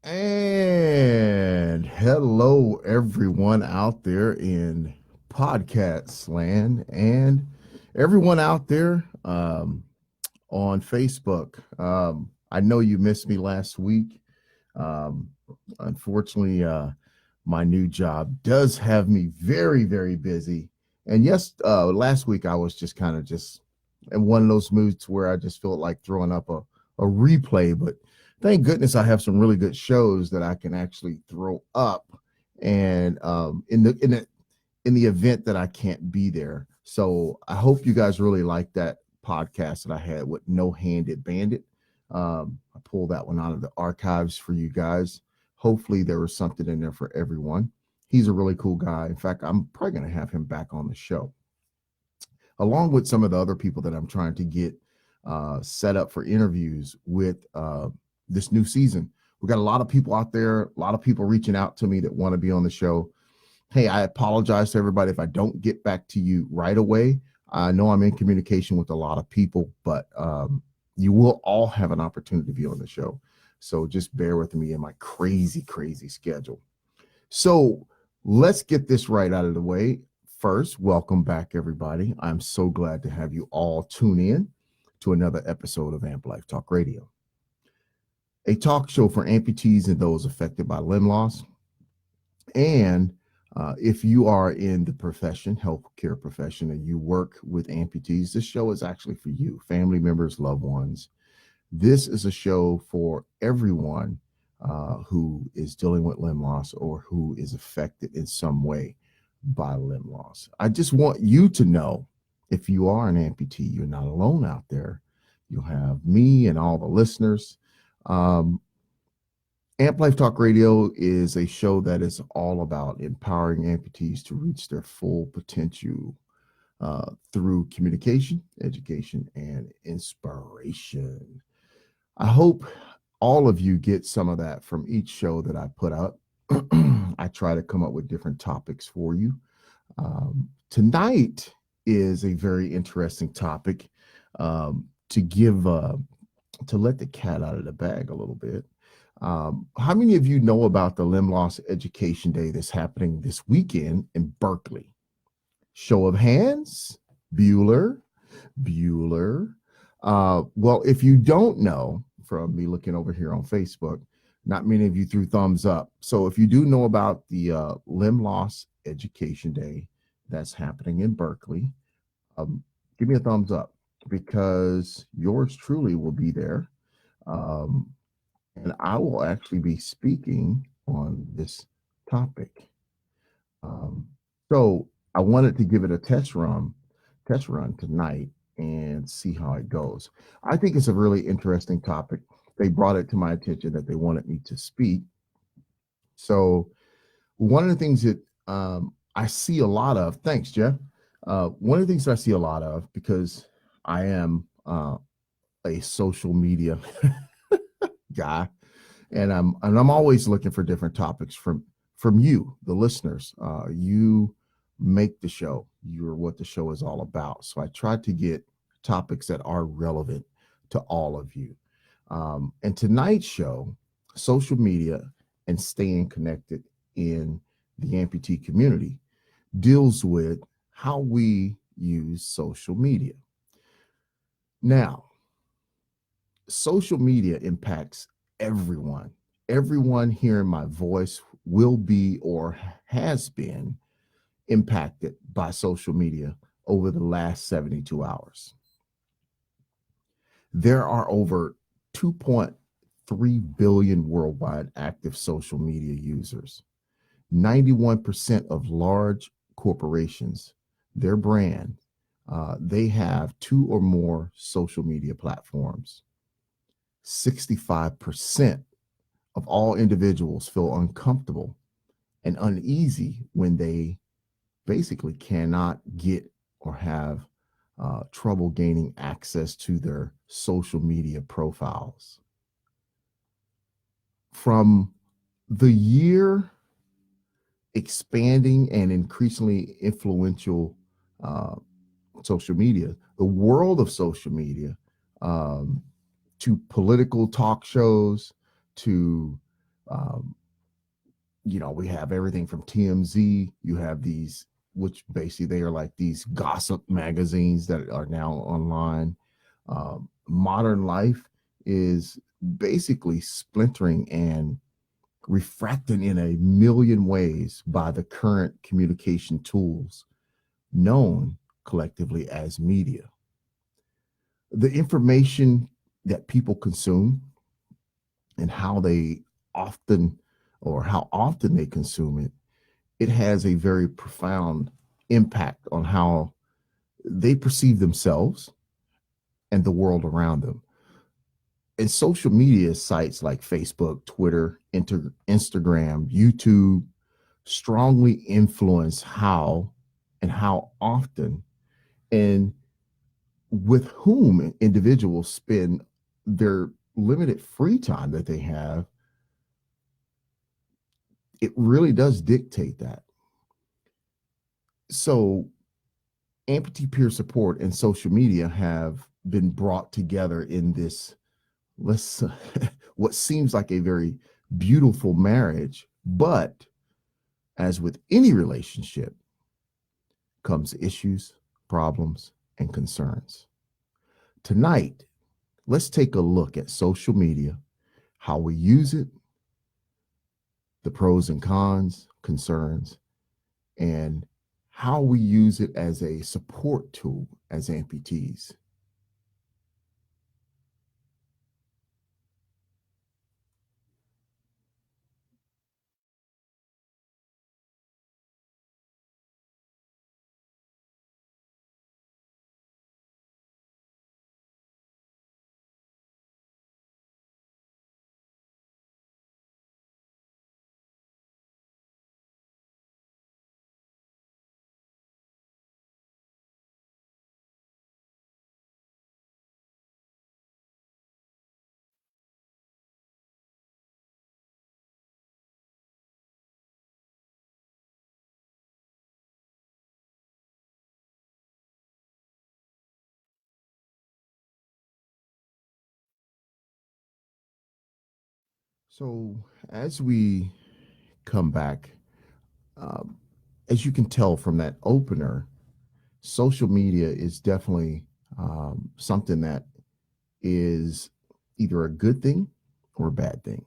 And hello, everyone out there in podcast land and everyone out there on Facebook. I know you missed me last week. Um, Unfortunately, my new job does have me very, very busy. And yes, last week I was just kind of just in one of those moods where I just felt like throwing up a replay. But thank goodness I have some really good shows that I can actually throw up. And in the event that I can't be there. So I hope you guys really like that podcast that I had with No Handed Bandit. I pulled that one out of the archives for you guys. Hopefully, there was something in there for everyone. He's a really cool guy. In fact, I'm probably going to have him back on the show, along with some of the other people that I'm trying to get set up for interviews with this new season. We got a lot of people out there, a lot of people reaching out to me that want to be on the show. Hey, I apologize to everybody if I don't get back to you right away. I know I'm in communication with a lot of people, but you will all have an opportunity to be on the show. So just bear with me in my crazy, crazy schedule. So let's get this right out of the way. First, welcome back, everybody. I'm so glad to have you all tune in to another episode of Amp Life Talk Radio, a talk show for amputees and those affected by limb loss. And if you are in the profession, healthcare profession, and you work with amputees, this show is actually for you, family members, loved ones. This is a show for everyone who is dealing with limb loss or who is affected in some way by limb loss. I just want you to know, if you are an amputee, you're not alone out there. You'll have me and all the listeners. Amp Life Talk Radio is a show that is all about empowering amputees to reach their full potential through communication, education, and inspiration. I hope all of you get some of that from each show that I put out. I try to come up with different topics for you. Tonight is a very interesting topic to let the cat out of the bag a little bit. How many of you know about the Limb Loss Education Day that's happening this weekend in Berkeley? Show of hands. Bueller. Well, if you don't know, from me looking over here on Facebook, not many of you threw thumbs up. So if you do know about the Limb Loss Education Day that's happening in Berkeley, give me a thumbs up because yours truly will be there. And I will actually be speaking on this topic. So I wanted to give it a test run tonight and see how it goes. I think it's a really interesting topic. They brought it to my attention that they wanted me to speak. So one of the things that I see a lot of, thanks, Jeff. One of the things I see a lot of, because I am a social media guy, and I'm always looking for different topics from you, the listeners. You make the show. You're what the show is all about. So I try to get topics that are relevant to all of you. And tonight's show, social media and staying connected in the amputee community, deals with how we use social media. Now, social media impacts everyone. Everyone hearing my voice will be or has been impacted by social media over the last 72 hours. There are over 2.3 billion worldwide active social media users. 91% of large corporations, their brand, they have two or more social media platforms. 65% of all individuals feel uncomfortable and uneasy when they basically cannot get or have trouble gaining access to their social media profiles. From the year expanding and increasingly influential social media, the world of social media, to political talk shows, to Um, we have everything from TMZ. You have these, which basically they are like these gossip magazines that are now online. Modern life is basically splintering and refracted in a million ways by the current communication tools known collectively as media. The information that people consume and how they often how often they consume it, it has a very profound impact on how they perceive themselves and the world around them. And social media sites like Facebook, Twitter, Instagram, YouTube strongly influence how and how often and with whom individuals spend their limited free time that they have. It really does dictate that. So amputee peer support and social media have been brought together in this, let's what seems like a very beautiful marriage, but as with any relationship comes issues, problems, and concerns. Tonight, let's take a look at social media, how we use it, the pros and cons, concerns, and how we use it as a support tool as amputees. So, as we come back, um, as you can tell from that opener, social media is definitely something that is either a good thing or a bad thing.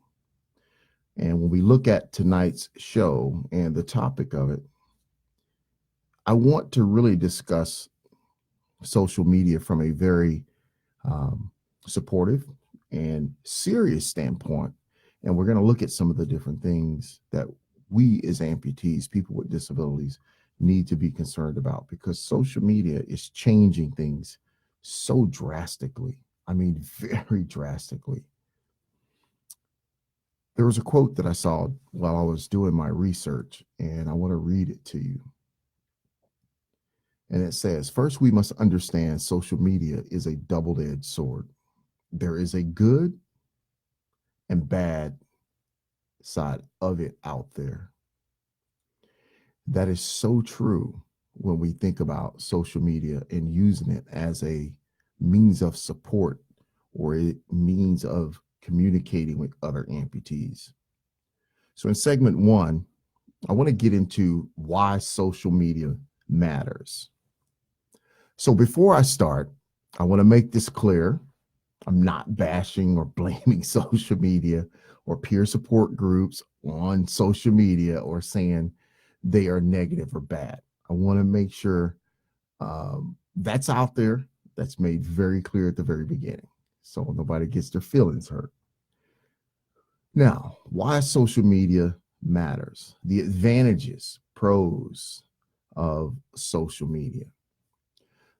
And when we look at tonight's show and the topic of it, I want to really discuss social media from a very um, supportive and serious standpoint. And we're going to look at some of the different things that we as amputees, people with disabilities, need to be concerned about because social media is changing things so drastically. I mean, very drastically. There was a quote that I saw while I was doing my research, and I want to read it to you. And it says, first, we must understand social media is a double edged sword. There is a good and bad side of it out there. That is so true when we think about social media and using it as a means of support or a means of communicating with other amputees. So, in segment one, I want to get into why social media matters. So, before I start, I want to make this clear. I'm not bashing or blaming social media or peer support groups on social media or saying they are negative or bad. I want to make sure that's out there. That's made very clear at the very beginning. So nobody gets their feelings hurt. Now, why social media matters, the advantages, pros of social media.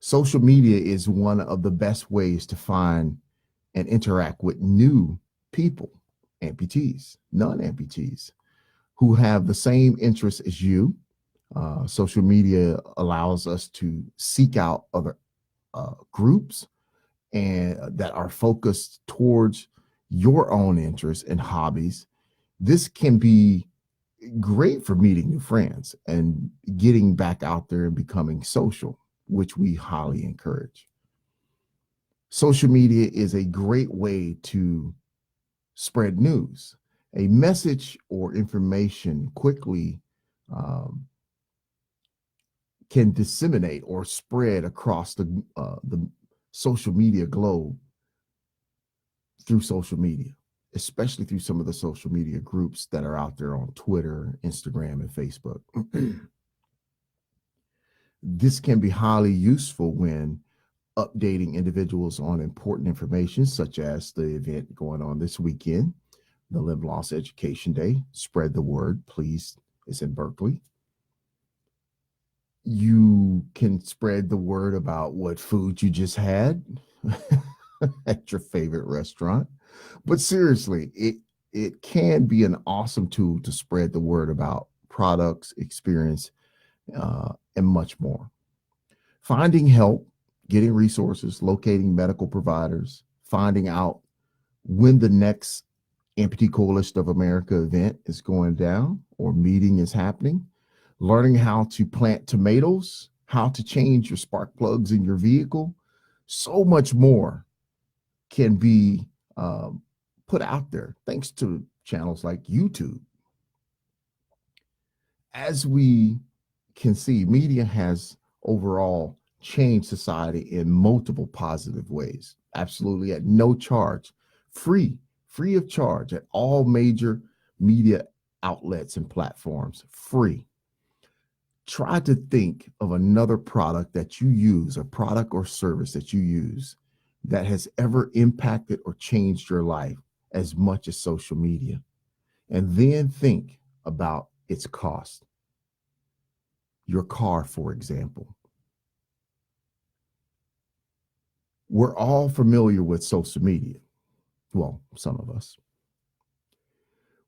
Social media is one of the best ways to find and interact with new people, amputees, non-amputees, who have the same interests as you. Social media allows us to seek out other groups and that are focused towards your own interests and hobbies. This can be great for meeting new friends and getting back out there and becoming social, which we highly encourage. Social media is a great way to spread news. A message or information quickly um, can disseminate or spread across the social media globe through social media, especially through some of the social media groups that are out there on Twitter, Instagram, and Facebook. This can be highly useful when updating individuals on important information, such as the event going on this weekend, the Live Loss Education Day. Spread the word, please. It's in Berkeley. You can spread the word about what food you just had at your favorite restaurant. But seriously, it can be an awesome tool to spread the word about products, experience, and much more. Finding help, getting resources, locating medical providers, finding out when the next Amputee Coalition of America event is going down or meeting is happening, learning how to plant tomatoes, how to change your spark plugs in your vehicle, so much more can be put out there thanks to channels like YouTube. As we can see, media has overall changed society in multiple positive ways, absolutely at no charge, free of charge at all major media outlets and platforms, free. Try to think of another product that you use, a product or service that you use that has ever impacted or changed your life as much as social media. And then think about its cost. Your car, for example. We're all familiar with social media. Well, some of us.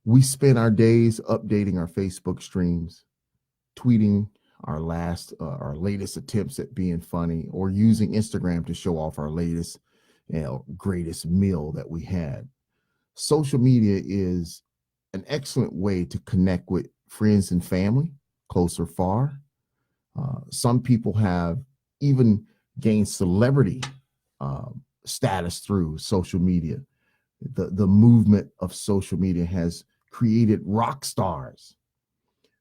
We spend our days updating our Facebook streams, tweeting our latest attempts at being funny, or using Instagram to show off our latest, greatest meal that we had. Social media is an excellent way to connect with friends and family, close or far. Some people have even gained celebrity status through social media. The movement of social media has created rock stars.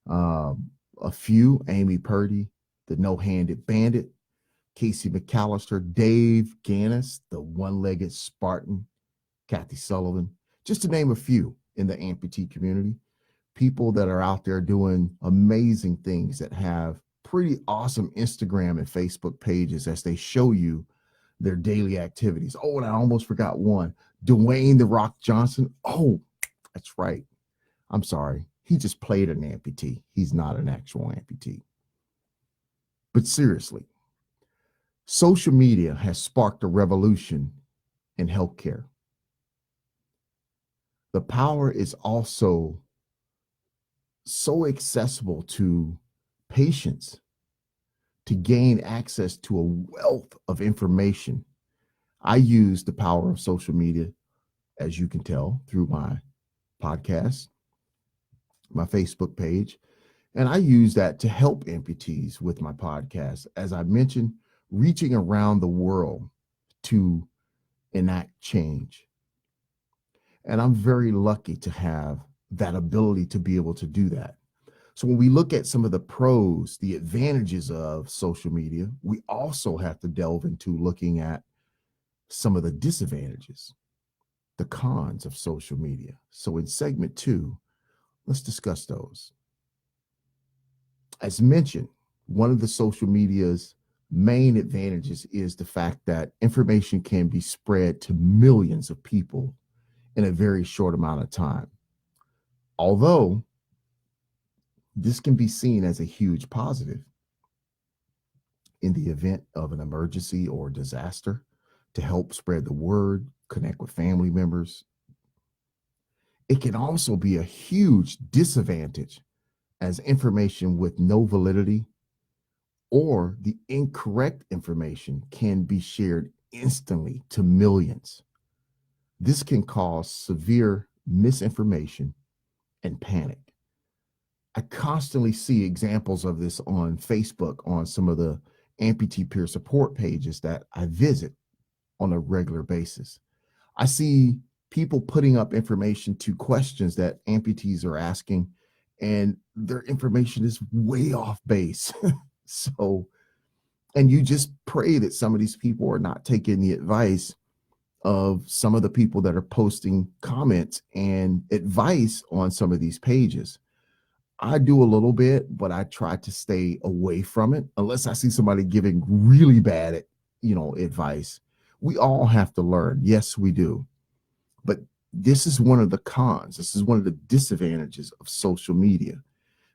A few: Amy Purdy, the No-Handed Bandit, Casey McAllister, Dave Gannis, the One-Legged Spartan, Kathy Sullivan, just to name a few in the amputee community. People that are out there doing amazing things that have pretty awesome Instagram and Facebook pages as they show you their daily activities. Oh, and I almost forgot one. Dwayne "The Rock" Johnson. Oh, that's right. I'm sorry. He just played an amputee. He's not an actual amputee. But seriously, social media has sparked a revolution in healthcare. The power is also so accessible to patients to gain access to a wealth of information. I use the power of social media, as you can tell, through my podcast, my Facebook page, and I use that to help amputees with my podcast. As I mentioned, reaching around the world to enact change. And I'm very lucky to have that ability to be able to do that. So when we look at some of the pros, the advantages of social media, we also have to delve into looking at some of the disadvantages, the cons of social media. So in segment 2, let's discuss those. As mentioned, one of the social media's main advantages is the fact that information can be spread to millions of people in a very short amount of time. Although this can be seen as a huge positive in the event of an emergency or disaster, to help spread the word, connect with family members. It can also be a huge disadvantage as information with no validity or the incorrect information can be shared instantly to millions. This can cause severe misinformation and panic. I constantly see examples of this on Facebook, on some of the amputee peer support pages that I visit on a regular basis. I see people putting up information to questions that amputees are asking, and their information is way off base. So, and you just pray that some of these people are not taking the advice of some of the people that are posting comments and advice on some of these pages. I do a little bit, but I try to stay away from it unless I see somebody giving really bad, advice. We all have to learn. Yes, we do. But this is one of the cons. This is one of the disadvantages of social media.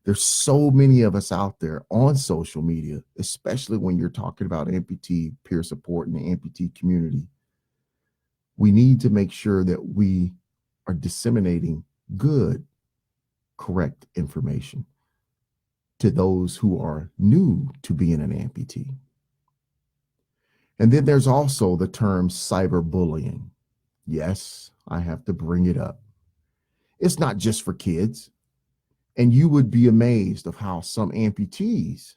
There's so many of us out there on social media, especially when you're talking about amputee peer support and the amputee community. We need to make sure that we are disseminating good, correct information to those who are new to being an amputee. And then there's also the term cyberbullying. Yes, I have to bring it up. It's not just for kids. And you would be amazed of how some amputees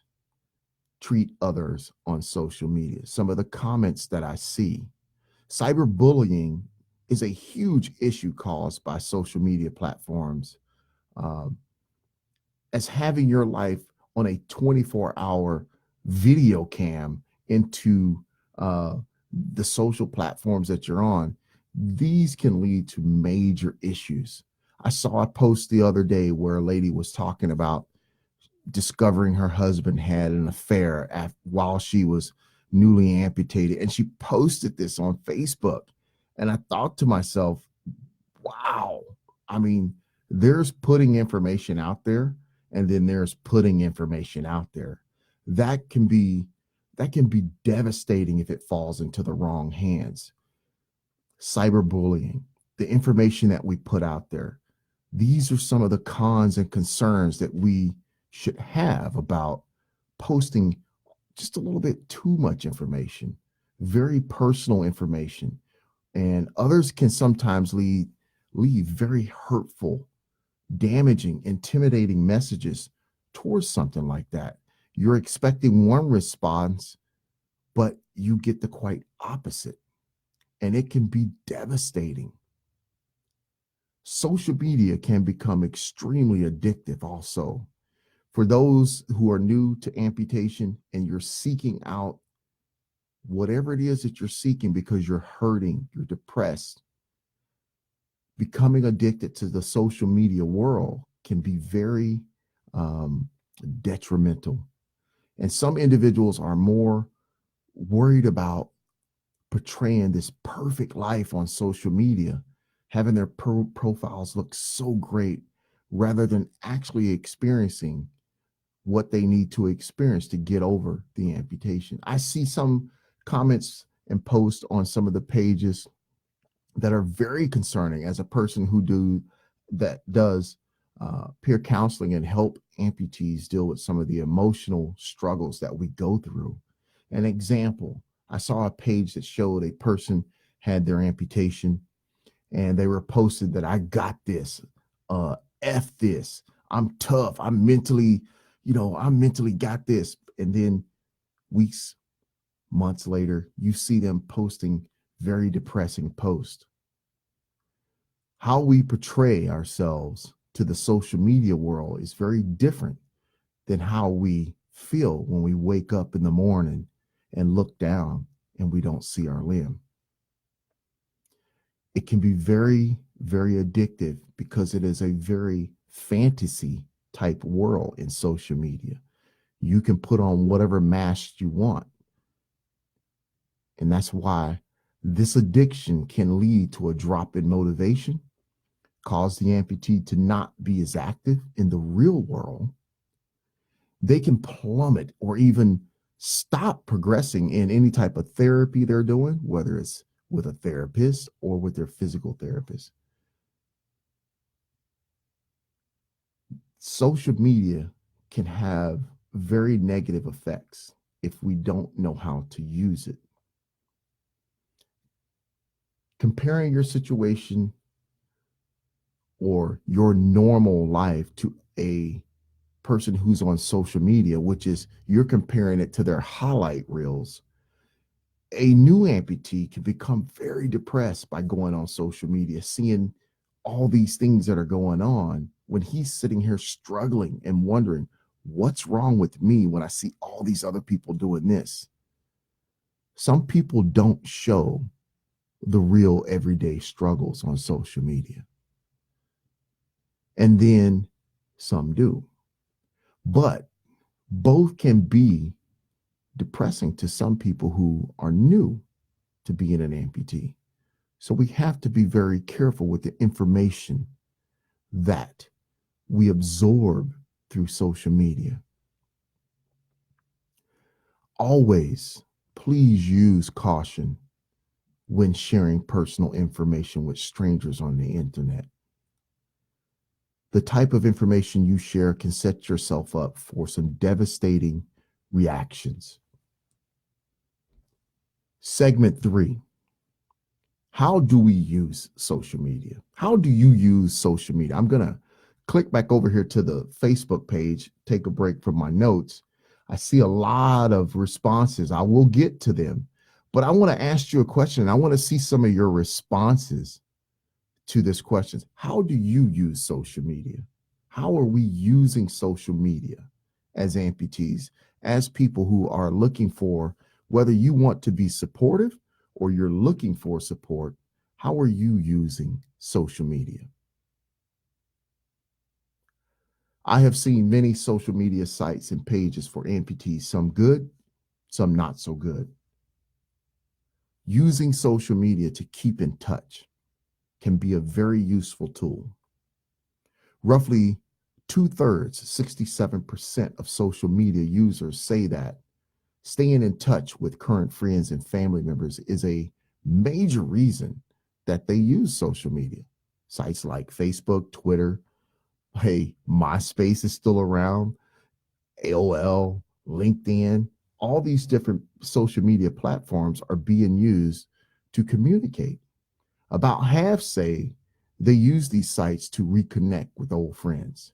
treat others on social media. Some of the comments that I see. Cyberbullying is a huge issue caused by social media platforms, um, as having your life on a 24-hour video cam into the social platforms that you're on. These can lead to major issues. I saw a post the other day where a lady was talking about discovering her husband had an affair while she was newly amputated, and she posted this on Facebook. And I thought to myself, wow. I mean, there's putting information out there, and then there's putting information out there. That can be devastating if it falls into the wrong hands. Cyberbullying, the information that we put out there. These are some of the cons and concerns that we should have about posting just a little bit too much information, very personal information. And others can sometimes leave very hurtful, damaging, intimidating messages towards something like that. You're expecting one response, but you get the quite opposite. And it can be devastating. Social media can become extremely addictive also. For those who are new to amputation and you're seeking out whatever it is that you're seeking because you're hurting, you're depressed, becoming addicted to the social media world can be very detrimental. And some individuals are more worried about portraying this perfect life on social media, having their profiles look so great, rather than actually experiencing what they need to experience to get over the amputation. I see some comments and posts on some of the pages that are very concerning as a person who does peer counseling and help amputees deal with some of the emotional struggles that we go through. An example, I saw a page that showed a person had their amputation and they were posted that I got this, F this, I'm tough, I'm mentally got this. And then weeks, months later, you see them posting very depressing posts. How we portray ourselves to the social media world is very different than how we feel when we wake up in the morning and look down and we don't see our limb. It can be very, very addictive because it is a very fantasy type world in social media. You can put on whatever mask you want. And that's why this addiction can lead to a drop in motivation, cause the amputee to not be as active in the real world. They can plummet or even stop progressing in any type of therapy they're doing, whether it's with a therapist or with their physical therapist. Social media can have very negative effects if we don't know how to use it. Comparing your situation or your normal life to a person who's on social media, which is you're comparing it to their highlight reels, A new amputee can become very depressed by going on social media, seeing all these things that are going on when he's sitting here struggling and wondering, what's wrong with me when I see all these other people doing this? Some people don't show the real everyday struggles on social media, and then some do. But both can be depressing to some people who are new to being an amputee. So we have to be very careful with the information that we absorb through social media. Always, please use caution when sharing personal information with strangers on the internet. The type of information you share can set yourself up for some devastating reactions. Segment 3. How do we use social media? How do you use social media? I'm going to click back over here to the Facebook page, take a break from my notes. I see a lot of responses. I will get to them, but I want to ask you a question. I want to see some of your responses to this question. How do you use social media? How are we using social media as amputees, as people who are looking for, whether you want to be supportive or you're looking for support, how are you using social media? I have seen many social media sites and pages for amputees, some good, some not so good. Using social media to keep in touch can be a very useful tool. Roughly 2/3, 67% of social media users say that staying in touch with current friends and family members is a major reason that they use social media. Sites like Facebook, Twitter, hey, MySpace is still around, AOL, LinkedIn, all these different social media platforms are being used to communicate. About half say they use these sites to reconnect with old friends.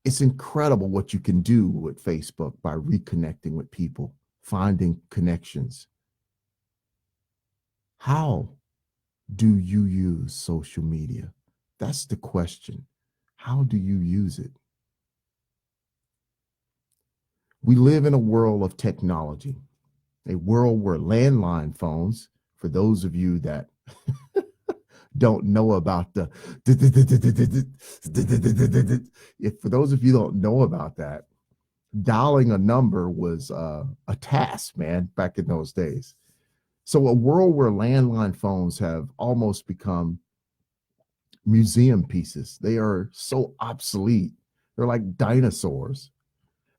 It's incredible what you can do with Facebook by reconnecting with people, finding connections. How do you use social media? That's the question. How do you use it? We live in a world of technology, a world where landline phones, for those of you that don't know about the, if for those of you don't know about that, dialing a number was a task, man, back in those days. So a world where landline phones have almost become museum pieces. They are so obsolete. They're like dinosaurs.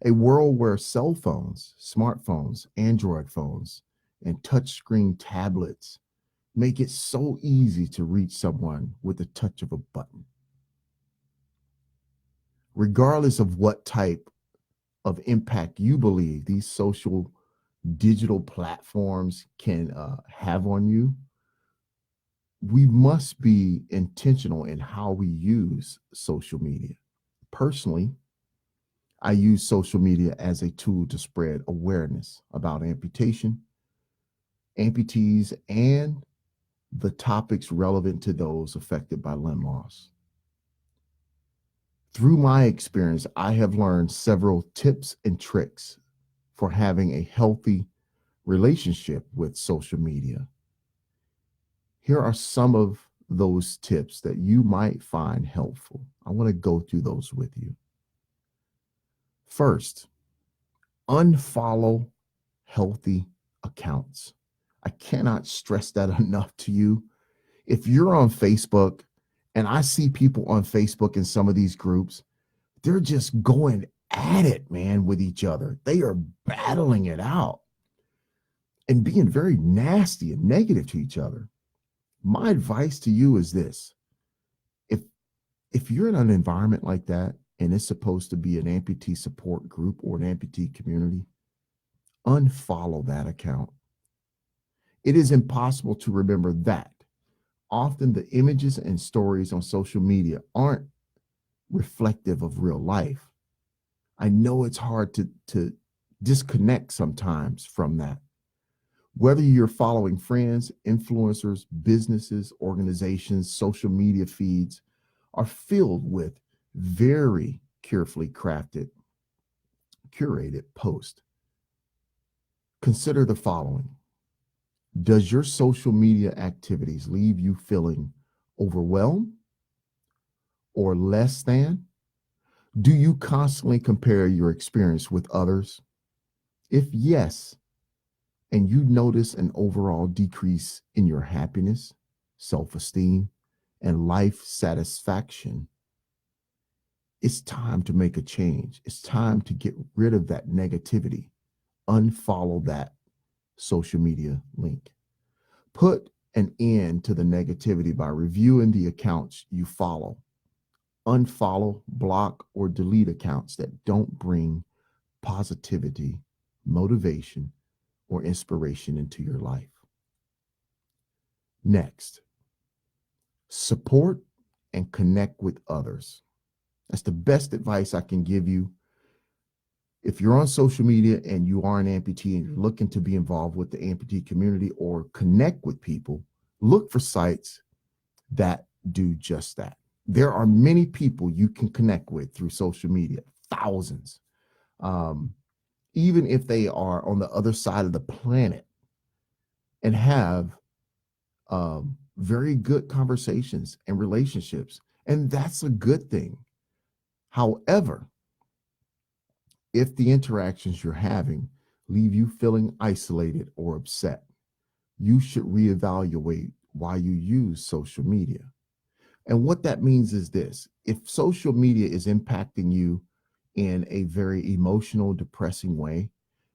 A world where cell phones, smartphones, Android phones, and touchscreen tablets make it so easy to reach someone with the touch of a button. Regardless of what type of impact you believe these social digital platforms can have on you, we must be intentional in how we use social media. Personally, I use social media as a tool to spread awareness about amputation, amputees, and the topics relevant to those affected by limb loss. Through my experience, I have learned several tips and tricks for having a healthy relationship with social media. Here are some of those tips that you might find helpful. I want to go through those with you. First, unfollow healthy accounts. I cannot stress that enough to you. If you're on Facebook, and I see people on Facebook in some of these groups, they're just going at it, man, with each other. They are battling it out and being very nasty and negative to each other. My advice to you is this. If if you're in an environment like that and it's supposed to be an amputee support group or an amputee community, unfollow that account. It is impossible to remember that. Often the images and stories on social media aren't reflective of real life. I know it's hard to disconnect sometimes from that. Whether you're following friends, influencers, businesses, organizations, social media feeds are filled with very carefully crafted, curated posts. Consider the following. Does your social media activities leave you feeling overwhelmed or less than? Do you constantly compare your experience with others? If yes, and you notice an overall decrease in your happiness, self esteem, and life satisfaction, it's time to make a change. It's time to get rid of that negativity. Unfollow that social media link. Put an end to the negativity by reviewing the accounts you follow. Unfollow, block, or delete accounts that don't bring positivity, motivation, or inspiration into your life. Next, support and connect with others. That's the best advice I can give you. If you're on social media and you are an amputee and you're looking to be involved with the amputee community or connect with people, look for sites that do just that. There are many people you can connect with through social media, thousands. Um, Even if they are on the other side of the planet and have very good conversations and relationships. And that's a good thing. However, if the interactions you're having leave you feeling isolated or upset, you should reevaluate why you use social media. And what that means is this: if social media is impacting you in a very emotional, depressing way,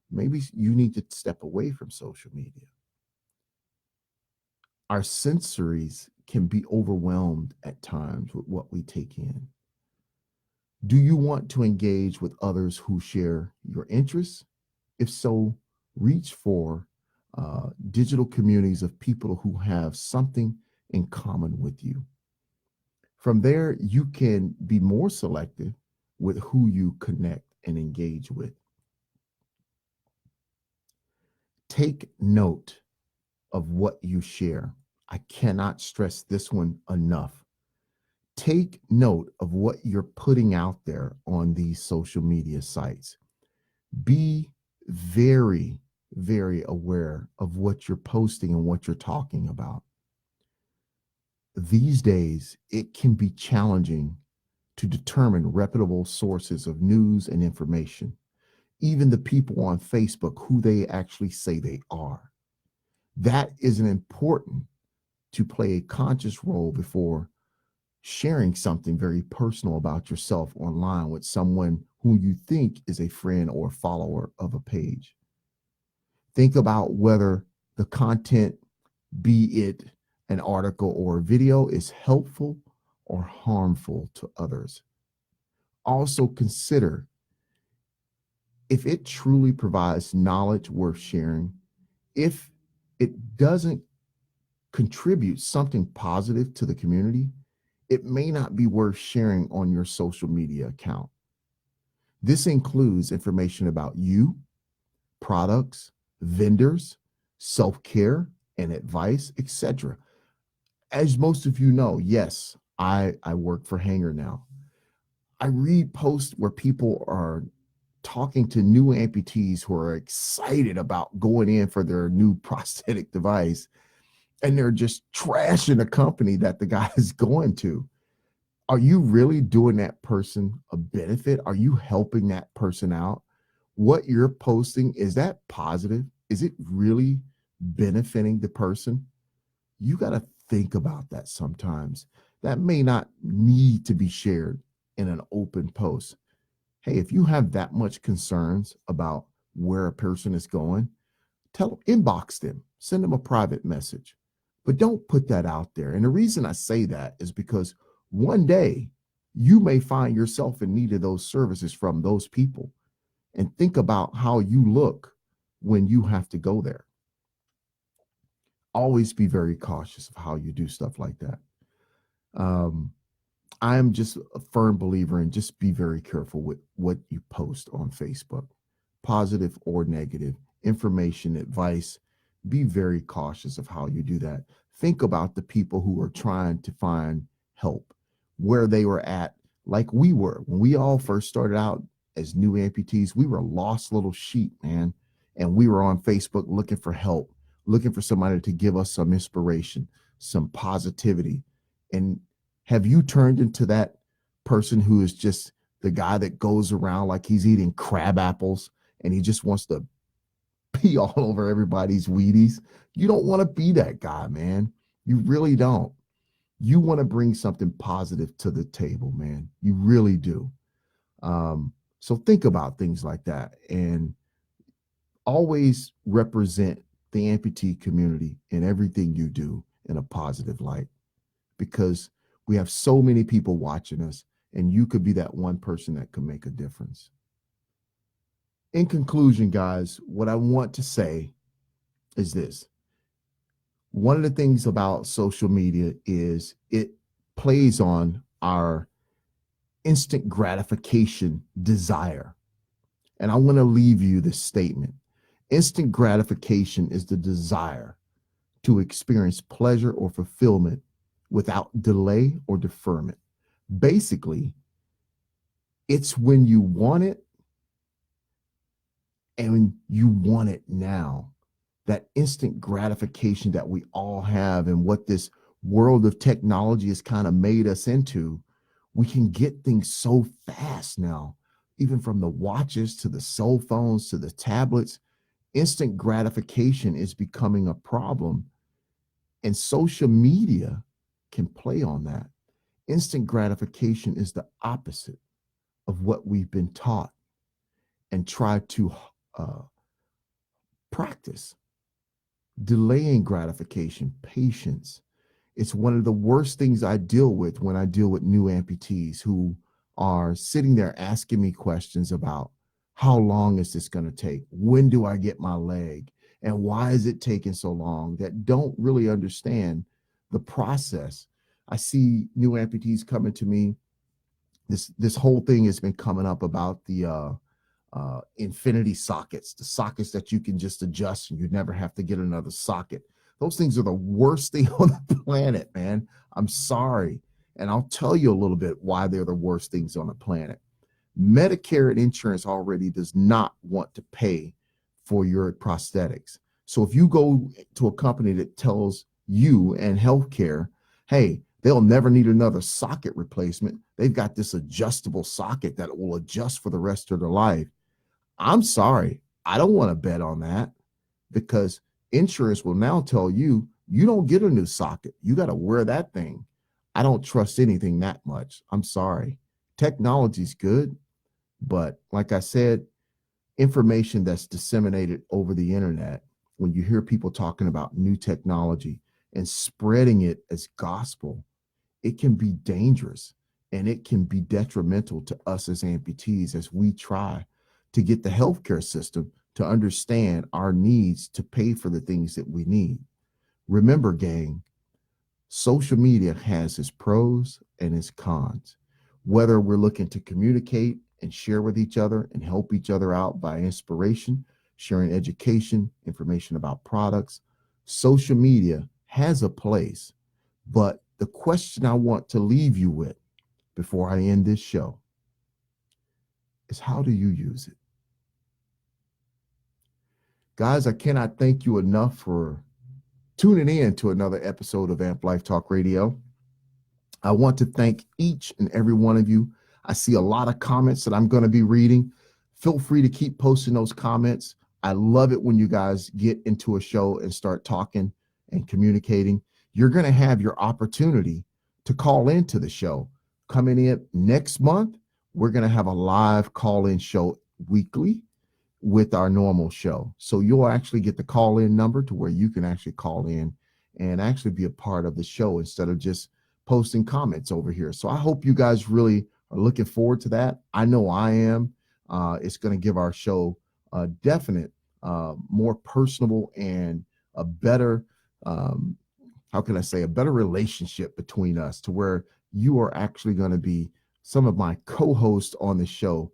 maybe you need to step away from social media. Our sensories can be overwhelmed at times with what we take in. Do you want to engage with others who share your interests? If so, reach for digital communities of people who have something in common with you. From there, you can be more selective with who you connect and engage with. Take note of what you share. I cannot stress this one enough. Take note of what you're putting out there on these social media sites. Be very, very aware of what you're posting and what you're talking about. These days, it can be challenging to determine reputable sources of news and information, even the people on Facebook who they actually say they are. That is an important to play a conscious role before sharing something very personal about yourself online with someone who you think is a friend or follower of a page. Think about whether the content, be it an article or a video, is helpful or harmful to others. Also consider if it truly provides knowledge worth sharing, if it doesn't contribute something positive to the community, it may not be worth sharing on your social media account. This includes information about you, products, vendors, self-care and advice, etc. As most of you know, yes, I work for Hanger now. I read posts where people are talking to new amputees who are excited about going in for their new prosthetic device, and they're just trashing the company that the guy is going to. Are you really doing that person a benefit? Are you helping that person out? What you're posting, is that positive? Is it really benefiting the person? You got to think about that sometimes. That may not need to be shared in an open post. Hey, if you have that much concerns about where a person is going, inbox them, send them a private message, but don't put that out there. And the reason I say that is because one day you may find yourself in need of those services from those people, and think about how you look when you have to go there. Always be very cautious of how you do stuff like that. Um, I'm just a firm believer in just be very careful with what you post on Facebook, positive or negative, information, advice. Be very cautious of how you do that. Think about the people who are trying to find help, where they were at, like we were when we all first started out as new amputees. We were lost little sheep, man. And we were on Facebook looking for help, looking for somebody to give us some inspiration, some positivity. And have you turned into that person who is just the guy that goes around like he's eating crab apples and he just wants to pee all over everybody's Wheaties? You don't want to be that guy, man. You really don't. You want to bring something positive to the table, man. You really do. So think about things like that and always represent the amputee community in everything you do in a positive light, because we have so many people watching us, and you could be that one person that could make a difference. In conclusion, guys, what I want to say is this. One of the things about social media is it plays on our instant gratification desire. And I want to leave you this statement. Instant gratification is the desire to experience pleasure or fulfillment without delay or deferment. Basically, it's when you want it and you want it now. That instant gratification that we all have, and what this world of technology has kind of made us into, we can get things so fast now, even from the watches to the cell phones to the tablets. Instant gratification is becoming a problem, and social media can play on that. Instant gratification is the opposite of what we've been taught and try to practice. Delaying gratification, patience. It's one of the worst things I deal with when I deal with new amputees who are sitting there asking me questions about how long is this going to take? When do I get my leg? And why is it taking so long? That don't really understand the process. I see new amputees coming to me. This whole thing has been coming up about the infinity sockets, the sockets that you can just adjust and you never have to get another socket. Those things are the worst thing on the planet, man. I'm sorry. And I'll tell you a little bit why they're the worst things on the planet. Medicare and insurance already does not want to pay for your prosthetics. So if you go to a company that tells you and healthcare, hey, they'll never need another socket replacement, they've got this adjustable socket that will adjust for the rest of their life. I'm sorry, I don't want to bet on that, because insurance will now tell you you don't get a new socket. You got to wear that thing. I don't trust anything that much. I'm sorry. Technology's good, but like I said, information that's disseminated over the internet, when you hear people talking about new technology and spreading it as gospel, it can be dangerous and it can be detrimental to us as amputees as we try to get the healthcare system to understand our needs to pay for the things that we need. Remember, gang, social media has its pros and its cons. Whether we're looking to communicate and share with each other and help each other out by inspiration, sharing education, information about products, social media has a place. But the question I want to leave you with before I end this show is, how do you use it? Guys, I cannot thank you enough for tuning in to another episode of Amp Life Talk Radio. I want to thank each and every one of you. I see a lot of comments that I'm going to be reading. Feel free to keep posting those comments. I love it when you guys get into a show and start talking and communicating. You're going to have your opportunity to call into the show. Coming in next month, we're going to have a live call-in show weekly with our normal show. So you'll actually get the call-in number to where you can actually call in and actually be a part of the show instead of just posting comments over here. So I hope you guys really are looking forward to that. I know I am. It's going to give our show a definite, more personable and a better, how can I say, a better relationship between us, to where you are actually going to be some of my co-hosts on the show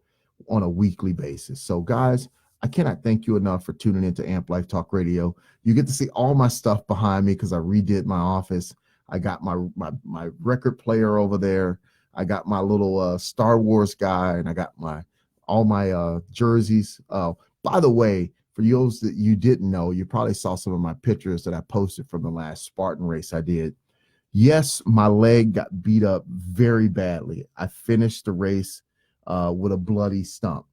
on a weekly basis. So guys, I cannot thank you enough for tuning into Amp Life Talk Radio. You get to see all my stuff behind me because I redid my office. I got my record player over there. I got my little Star Wars guy, and I got my all my jerseys. By the way, for those that you didn't know, you probably saw some of my pictures that I posted from the last Spartan race I did. Yes, my leg got beat up very badly. I finished the race with a bloody stump,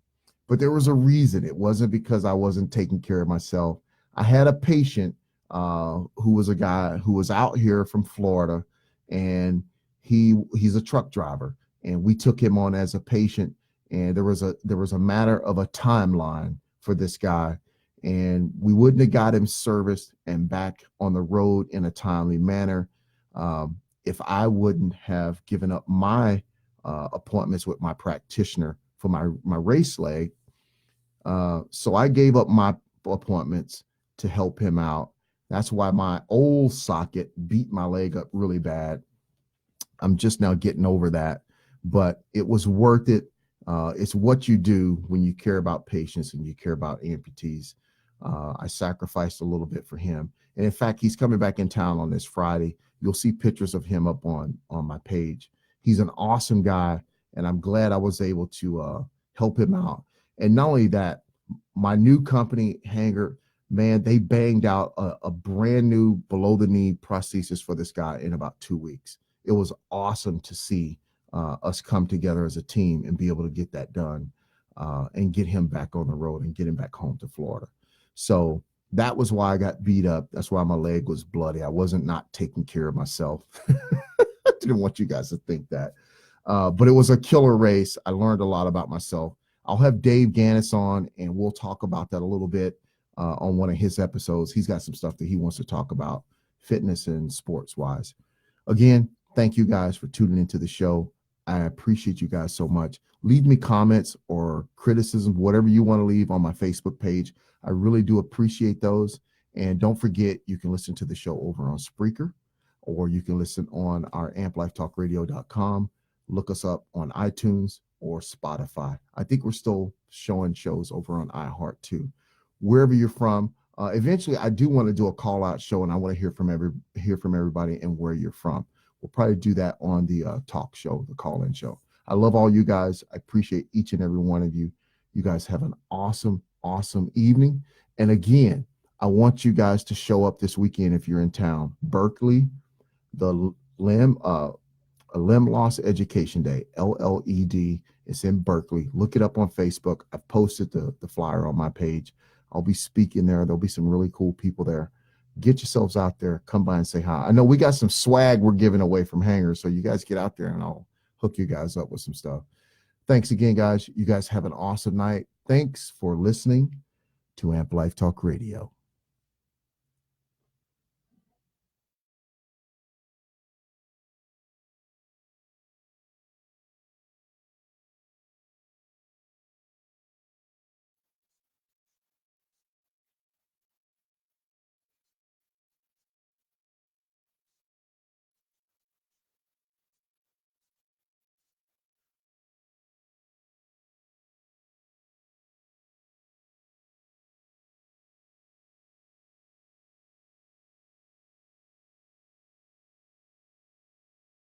but there was a reason. It wasn't because I wasn't taking care of myself. I had a patient who was a guy who was out here from Florida, and he's a truck driver, and we took him on as a patient. And there was a matter of a timeline for this guy, and we wouldn't have got him serviced and back on the road in a timely manner if I wouldn't have given up my appointments with my practitioner for my race leg. So I gave up my appointments to help him out. That's why my old socket beat my leg up really bad. I'm just now getting over that, but it was worth it. It's what you do when you care about patients and you care about amputees. I sacrificed a little bit for him. And in fact, he's coming back in town on this Friday. You'll see pictures of him up on my page. He's an awesome guy, and I'm glad I was able to help him out. And not only that, my new company, Hanger, man, they banged out a brand new below the knee prosthesis for this guy in about 2 weeks. It was awesome to see us come together as a team and be able to get that done and get him back on the road and get him back home to Florida. So that was why I got beat up. That's why my leg was bloody. I wasn't not taking care of myself. I didn't want you guys to think that. But it was a killer race. I learned a lot about myself. I'll have Dave Gannis on, and we'll talk about that a little bit on one of his episodes. He's got some stuff that he wants to talk about, fitness and sports-wise. Again, thank you guys for tuning into the show. I appreciate you guys so much. Leave me comments or criticism, whatever you want to leave on my Facebook page. I really do appreciate those. And don't forget, you can listen to the show over on Spreaker, or you can listen on our amplifetalkradio.com. Look us up on iTunes or Spotify. I think we're still showing shows over on iHeart too. Wherever you're from, eventually I do want to do a call out show, and I want to hear from everybody and where you're from. We'll probably do that on the talk show, the call-in show. I love all you guys. I appreciate each and every one of you. You guys have an awesome, awesome evening. And again, I want you guys to show up this weekend if you're in town. Berkeley, the Limb Loss Education Day, LLED. It's in Berkeley. Look it up on Facebook. I've posted the flyer on my page. I'll be speaking there. There'll be some really cool people there. Get yourselves out there. Come by and say hi. I know we got some swag we're giving away from Hangers, so you guys get out there and I'll hook you guys up with some stuff. Thanks again, guys. You guys have an awesome night. Thanks for listening to Amp Life Talk Radio.